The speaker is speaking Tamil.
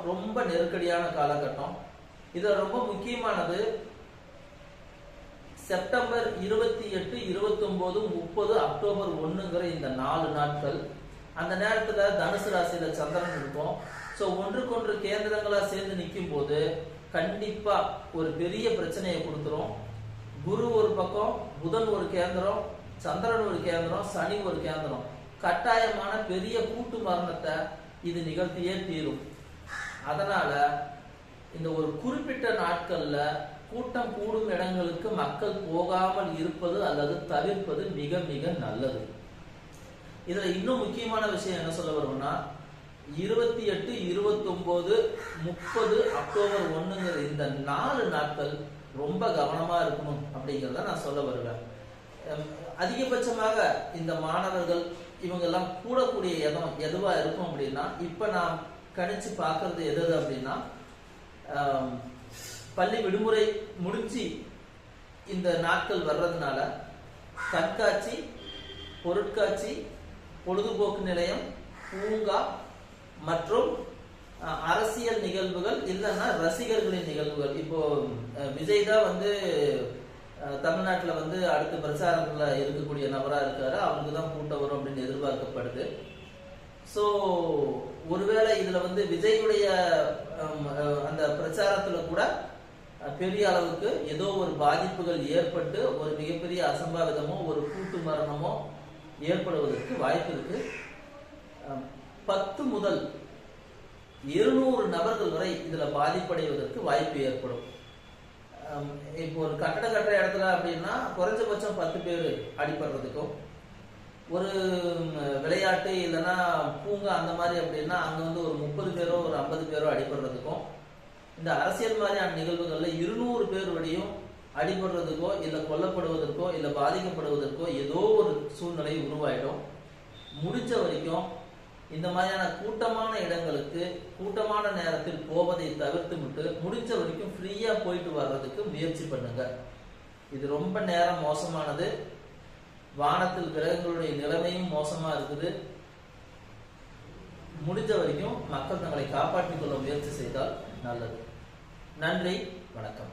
ரொம்ப நெருக்கடியான காலகட்டம். இதுல ரொம்ப முக்கியமானது செப்டம்பர் 28, 29, 30, அக்டோபர் 1ங்கிற இந்த 4 நாட்கள். அந்த நேரத்துல தனுசு ராசியில சந்திரன் இருக்கும். ஸோ ஒன்றுக்கொன்று கேந்திரங்களா சேர்ந்து நிற்கும் போது கண்டிப்பா ஒரு பெரிய பிரச்சனையை கொடுத்துரும். குரு ஒரு பக்கம், புதன் ஒரு கேந்திரம், சந்திரன் ஒரு கேந்திரம், சனி ஒரு கேந்திரம். கட்டாயமான பெரிய கூட்டு மரணத்தை இது நிகழ்த்தியே தீரும். அதனால இந்த ஒரு குறிப்பிட்ட நாட்கள்ல கூட்டம் கூடும் இடங்களுக்கு மக்கள் போகாமல் இருப்பது அல்லது தவிர்ப்பது மிக மிக நல்லது. இதுல இன்னும் முக்கியமான விஷயம் என்ன சொல்ல வரும்னா 28, 29, 30, அக்டோபர் 1ங்கிற இந்த 4 நாட்கள் ரொம்ப கவனமா இருக்கணும் அப்படிங்கிறத நான் சொல்ல வருவேன். அதிகபட்சமாக இந்த மாணவர்கள் இவங்க எல்லாம் கூடக்கூடிய இடம் எதுவா இருக்கும் அப்படின்னா, இப்ப நான் கணிச்சு பார்க்கறது எது அப்படின்னா, பள்ளி விடுமுறை முடிஞ்சு இந்த நாட்கள் வர்றதுனால கண்காட்சி, பொருட்காட்சி, பொழுதுபோக்கு நிலையம், பூங்கா மற்றும் அரசியல் நிகழ்வுகள், இல்லைன்னா ரசிகர்களின் நிகழ்வுகள். இப்போ விஜய் தான் வந்து தமிழ்நாட்டில் அடுத்த பிரச்சாரத்துல இருக்கக்கூடிய நபரா இருக்காரு. அவனுக்கு தான் கூட்டம் வரும் அப்படின்னு எதிர்பார்க்கப்படுது. ஸோ ஒருவேளை இதுல விஜயுடைய அந்த பிரச்சாரத்துல கூட பெரிய அளவுக்கு ஏதோ ஒரு பாதிப்புகள் ஏற்பட்டு ஒரு மிகப்பெரிய அசம்பாவிதமோ ஒரு கூட்டு மரணமோ ஏற்படுவதற்கு வாய்ப்பு இருக்கு. 10 முதல் 200 நபர்கள் வரை இதுல பாதிப்படைவதற்கு வாய்ப்பு ஏற்படும். இப்போ ஒரு கட்டட இடத்துல அப்படின்னா குறைஞ்சபட்சம் 10 பேர் அடிபடுறதுக்கும், ஒரு விளையாட்டு இல்லைன்னா பூங்கா அந்த மாதிரி அப்படின்னா அங்க ஒரு 30 பேரோ ஒரு 50 பேரோ அடிபடுறதுக்கும், இந்த அரசியல் மாதிரியான நிகழ்வுகள்ல 200 பேர் வரையும் அடிபடுறதுக்கோ இல்ல கொல்லப்படுவதற்கோ இல்ல பாதிக்கப்படுவதற்கோ ஏதோ ஒரு சூழ்நிலை உருவாயிடும். முடிஞ்ச வரைக்கும் இந்த மாதிரியான கூட்டமான இடங்களுக்கு கூட்டமான நேரத்தில் போவதை தவிர்த்து விட்டு முடிஞ்ச வரைக்கும் ஃப்ரீயா போயிட்டு வர்றதுக்கு முயற்சி பண்ணுங்க. இது ரொம்ப நேரம் மோசமானது. வானத்தில் கிரகங்களுடைய நிலைமையும் மோசமா இருக்குது. முடிஞ்ச வரைக்கும் மக்கள் தங்களை காப்பாற்றிக் கொள்ள முயற்சி செய்தால் நல்லது. நன்றி, வணக்கம்.